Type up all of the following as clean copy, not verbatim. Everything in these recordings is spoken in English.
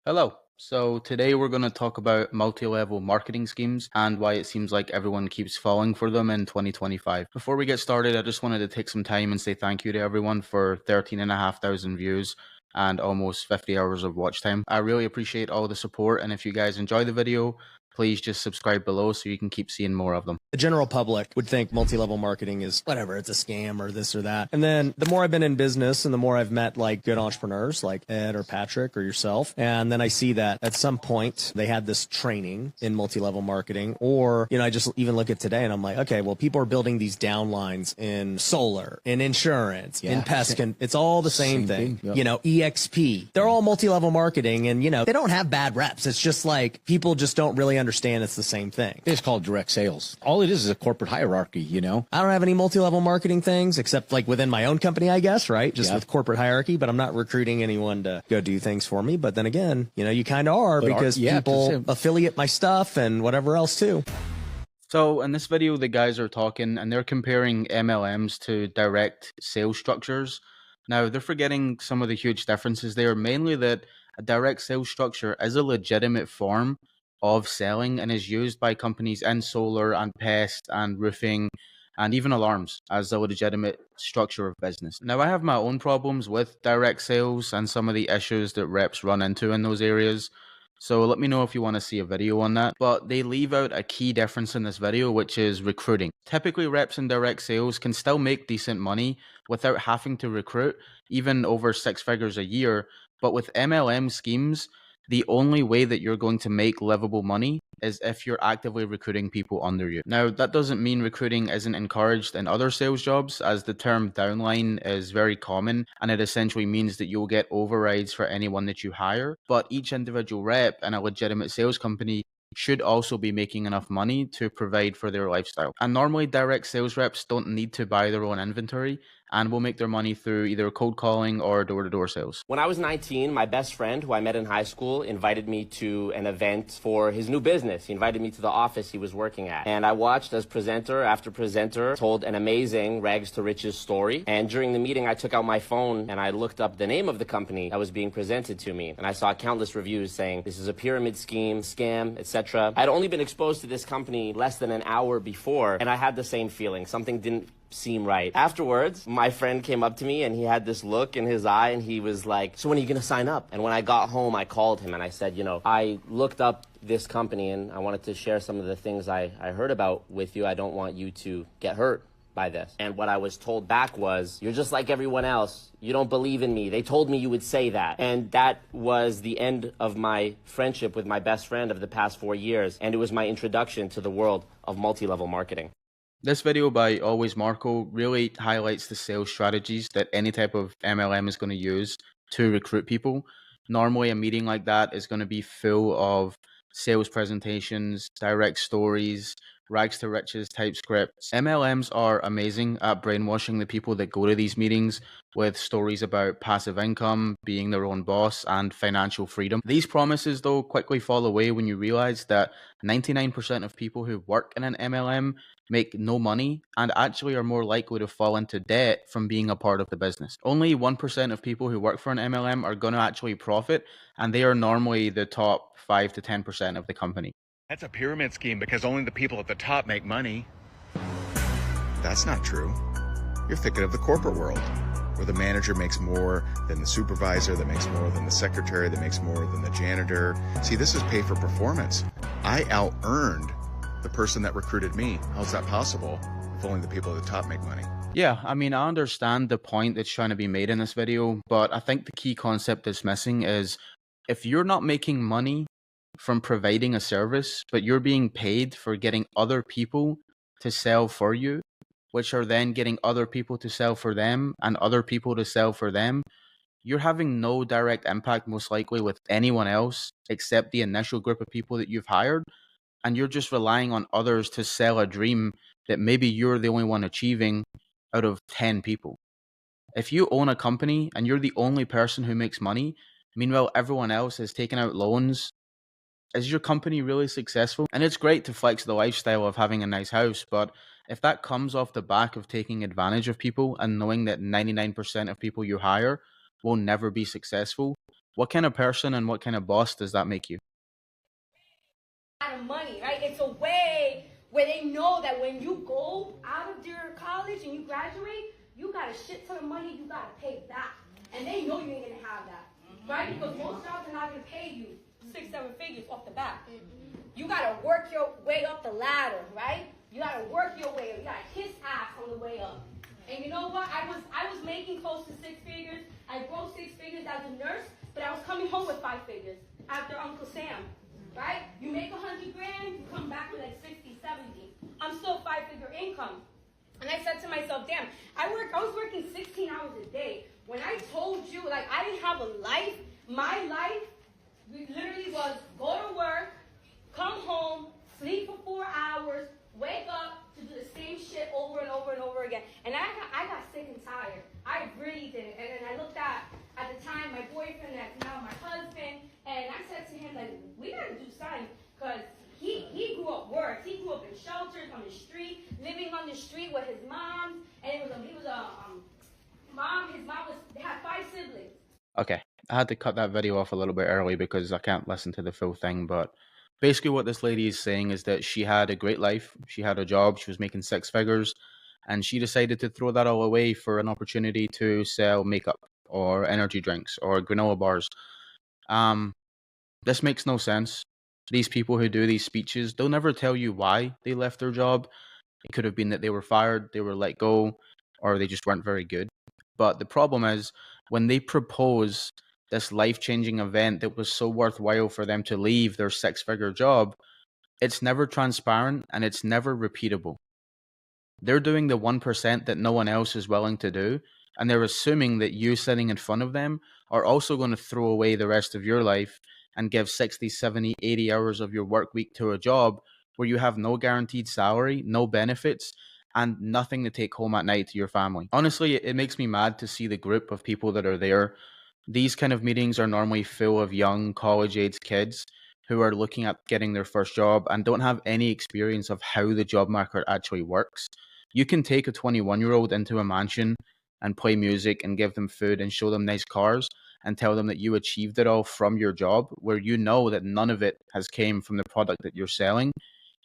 Hello. So today we're going to talk about multi-level marketing schemes and why it seems like everyone keeps falling for them in 2025. Before we get started, I just wanted to take some time and say thank you to everyone for 13,500 views and almost 50 hours of watch time. I really appreciate all the support, and if you guys enjoy the video, please just subscribe below so you can keep seeing more of them. The general public would think multi-level marketing is whatever, it's a scam or this or that. And then the more I've been in business and the more I've met like good entrepreneurs like Ed or Patrick or yourself, and then I see that at some point they had this training in multi-level marketing, or, I just even look at today and I'm like, okay, well, people are building these downlines in solar, in insurance, in pest, and it's all the same thing. Yep. EXP. They're all multi-level marketing, and, they don't have bad reps. It's just like people just don't really understand it's the same thing. It's called direct sales. All it is a corporate hierarchy, I don't have any multi-level marketing things except like within my own company, I guess, right? Just with corporate hierarchy, but I'm not recruiting anyone to go do things for me. But then again, you kind of are, because people affiliate my stuff and whatever else too. So in this video, the guys are talking and they're comparing MLMs to direct sales structures. Now, they're forgetting some of the huge differences there, mainly that a direct sales structure is a legitimate form of selling and is used by companies in solar and pest and roofing and even alarms as a legitimate structure of business. Now, I have my own problems with direct sales and some of the issues that reps run into in those areas. So let me know if you want to see a video on that. But they leave out a key difference in this video, which is recruiting. Typically, reps in direct sales can still make decent money without having to recruit, even over 6 figures a year. But with MLM schemes, the only way that you're going to make livable money is if you're actively recruiting people under you. Now, that doesn't mean recruiting isn't encouraged in other sales jobs, as the term downline is very common, and it essentially means that you'll get overrides for anyone that you hire. But each individual rep in a legitimate sales company should also be making enough money to provide for their lifestyle. And normally direct sales reps don't need to buy their own inventory and will make their money through either cold calling or door-to-door sales. When I was 19, my best friend, who I met in high school, invited me to an event for his new business. He invited me to the office he was working at. And I watched as presenter after presenter told an amazing rags to riches story. And during the meeting, I took out my phone and I looked up the name of the company that was being presented to me. And I saw countless reviews saying this is a pyramid scheme, scam, etc. I'd only been exposed to this company less than an hour before, and I had the same feeling. Something didn't seem right. Afterwards, my friend came up to me and he had this look in his eye and he was like, so when are you going to sign up? And when I got home, I called him and I said, I looked up this company and I wanted to share some of the things I heard about with you. I don't want you to get hurt by this. And what I was told back was, you're just like everyone else. You don't believe in me. They told me you would say that. And that was the end of my friendship with my best friend of the past 4 years. And it was my introduction to the world of multi-level marketing. This video by Always Marco really highlights the sales strategies that any type of MLM is going to use to recruit people. Normally, a meeting like that is going to be full of sales presentations, direct stories, rags to riches type scripts. MLMs are amazing at brainwashing the people that go to these meetings with stories about passive income, being their own boss, and financial freedom. These promises, though, quickly fall away when you realize that 99% of people who work in an MLM make no money and actually are more likely to fall into debt from being a part of the business. Only 1% of people who work for an MLM are going to actually profit, and they are normally the top 5 to 10% of the company. That's a pyramid scheme because only the people at the top make money. That's not true. You're thinking of the corporate world, where the manager makes more than the supervisor, that makes more than the secretary, that makes more than the janitor. See, this is pay for performance. I out-earned the person that recruited me. How's that possible if only the people at the top make money? Yeah, I mean, I understand the point that's trying to be made in this video, but I think the key concept that's missing is if you're not making money from providing a service, but you're being paid for getting other people to sell for you, which are then getting other people to sell for them and other people to sell for them, you're having no direct impact most likely with anyone else except the initial group of people that you've hired. And you're just relying on others to sell a dream that maybe you're the only one achieving out of 10 people. If you own a company and you're the only person who makes money, meanwhile everyone else is taking out loans, is your company really successful? And it's great to flex the lifestyle of having a nice house, but if that comes off the back of taking advantage of people and knowing that 99% of people you hire will never be successful, What kind of person and what kind of boss does that make you? Of money, right? It's a way where they know that when you go out of your college and you graduate, you got a shit ton of money you gotta pay back, and they know you ain't gonna have that, right? Because most jobs are not gonna pay you 6-7 figures off the bat. You gotta work your way up the ladder, right? You gotta work your way up. You gotta kiss ass on the way up. And you know what? I was making close to 6 figures. I broke 6 figures as a nurse, but I was coming home with 5 figures after Uncle Sam. Right? You make 100 grand, you come back with like 60, 70. I'm still 5-figure income. And I said to myself, damn, I was working 16 hours a day. When I told you, like, I didn't have a life, my life literally was go to work, come home, sleep for 4 hours, wake up to do the same shit over and over and over again. And I got sick and tired. I really did. And then I looked at the time, my boyfriend, that's now my husband, and I said to him, like, we gotta do something, because he grew up worse. He grew up in shelters, on the street, living on the street with his mom, and his mom they had 5 siblings. Okay, I had to cut that video off a little bit early because I can't listen to the full thing, but basically what this lady is saying is that she had a great life, she had a job, she was making 6 figures, and she decided to throw that all away for an opportunity to sell makeup or energy drinks or granola bars. This makes no sense. These people who do these speeches, they'll never tell you why they left their job. It could have been that they were fired, they were let go, or they just weren't very good. But the problem is, when they propose this life-changing event that was so worthwhile for them to leave their 6-figure job, it's never transparent and it's never repeatable. They're doing the 1% that no one else is willing to do, and they're assuming that you sitting in front of them are also going to throw away the rest of your life and give 60, 70, 80 hours of your work week to a job where you have no guaranteed salary, no benefits, and nothing to take home at night to your family. Honestly, it makes me mad to see the group of people that are there. These kind of meetings are normally full of young college-age kids who are looking at getting their first job and don't have any experience of how the job market actually works. You can take a 21-year-old into a mansion and play music and give them food and show them nice cars and tell them that you achieved it all from your job, where you know that none of it has came from the product that you're selling,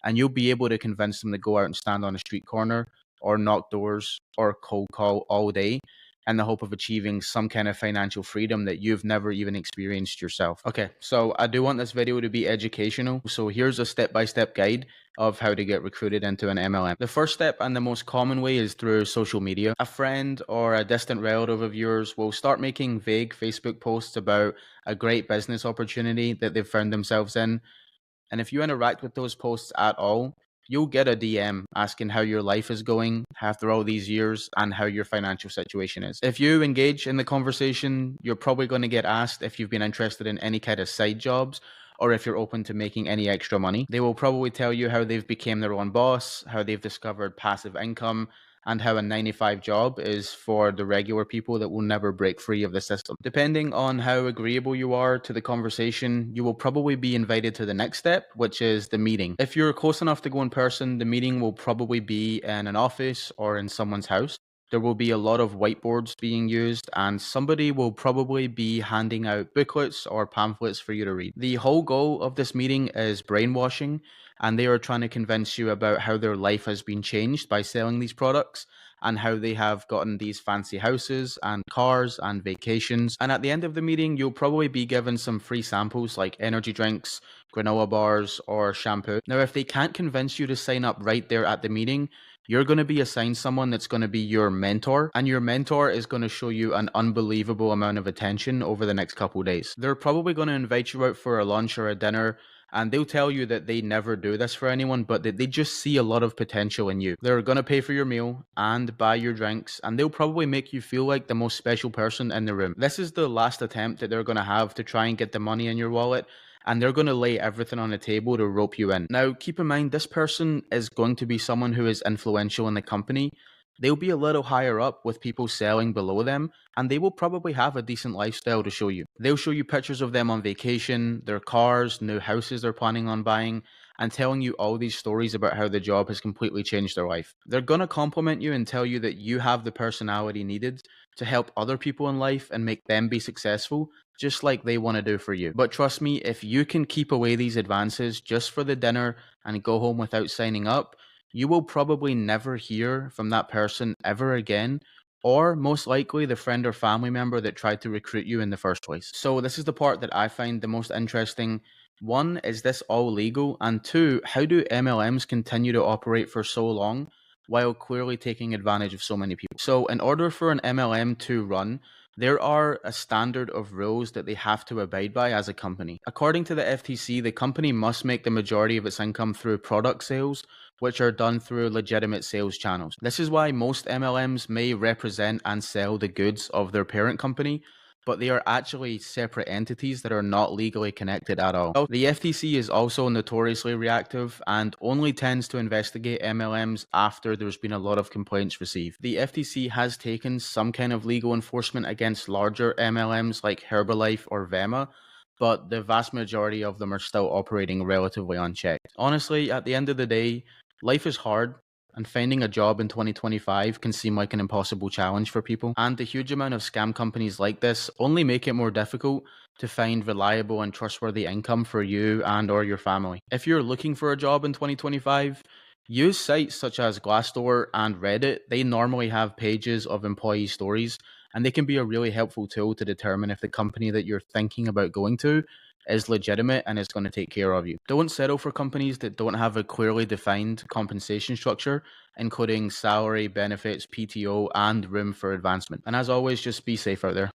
and you'll be able to convince them to go out and stand on a street corner or knock doors or cold call all day in the hope of achieving some kind of financial freedom that you've never even experienced yourself. Okay, so I do want this video to be educational. So here's a step-by-step guide of how to get recruited into an MLM. The first step and the most common way is through social media. A friend or a distant relative of yours will start making vague Facebook posts about a great business opportunity that they've found themselves in. And if you interact with those posts at all, you'll get a DM asking how your life is going after all these years and how your financial situation is. If you engage in the conversation, you're probably going to get asked if you've been interested in any kind of side jobs or if you're open to making any extra money. They will probably tell you how they've become their own boss, how they've discovered passive income, and how a 9-to-5 job is for the regular people that will never break free of the system. Depending on how agreeable you are to the conversation, you will probably be invited to the next step, which is the meeting. If you're close enough to go in person, the meeting will probably be in an office or in someone's house. There will be a lot of whiteboards being used, and somebody will probably be handing out booklets or pamphlets for you to read. The whole goal of this meeting is brainwashing, and they are trying to convince you about how their life has been changed by selling these products and how they have gotten these fancy houses and cars and vacations. And at the end of the meeting, you'll probably be given some free samples like energy drinks, granola bars, or shampoo. Now, if they can't convince you to sign up right there at the meeting, you're going to be assigned someone that's going to be your mentor, and your mentor is going to show you an unbelievable amount of attention over the next couple of days. They're probably going to invite you out for a lunch or a dinner, and they'll tell you that they never do this for anyone, but that they just see a lot of potential in you. They're going to pay for your meal and buy your drinks, and they'll probably make you feel like the most special person in the room. This is the last attempt that they're going to have to try and get the money in your wallet, and they're going to lay everything on the table to rope you in. Now, keep in mind, this person is going to be someone who is influential in the company, they'll be a little higher up with people selling below them, and they will probably have a decent lifestyle to show you. They'll show you pictures of them on vacation, their cars, new houses they're planning on buying, and telling you all these stories about how the job has completely changed their life. They're gonna compliment you and tell you that you have the personality needed to help other people in life and make them be successful, just like they want to do for you. But trust me, if you can keep away these advances just for the dinner and go home without signing up, you will probably never hear from that person ever again, or most likely the friend or family member that tried to recruit you in the first place. So this is the part that I find the most interesting. One, is this all legal? And two, how do MLMs continue to operate for so long while clearly taking advantage of so many people? So in order for an MLM to run, there are a standard of rules that they have to abide by as a company. According to the FTC, the company must make the majority of its income through product sales, which are done through legitimate sales channels. This is why most MLMs may represent and sell the goods of their parent company, but they are actually separate entities that are not legally connected at all. The FTC is also notoriously reactive and only tends to investigate MLMs after there's been a lot of complaints received. The FTC has taken some kind of legal enforcement against larger MLMs like Herbalife or Vema, but the vast majority of them are still operating relatively unchecked. Honestly, at the end of the day, life is hard, and finding a job in 2025 can seem like an impossible challenge for people. And the huge amount of scam companies like this only make it more difficult to find reliable and trustworthy income for you and or your family. If you're looking for a job in 2025, use sites such as Glassdoor and Reddit. They normally have pages of employee stories, and they can be a really helpful tool to determine if the company that you're thinking about going to is legitimate and is going to take care of you. Don't settle for companies that don't have a clearly defined compensation structure, including salary, benefits, PTO, and room for advancement. And as always, just be safe out there.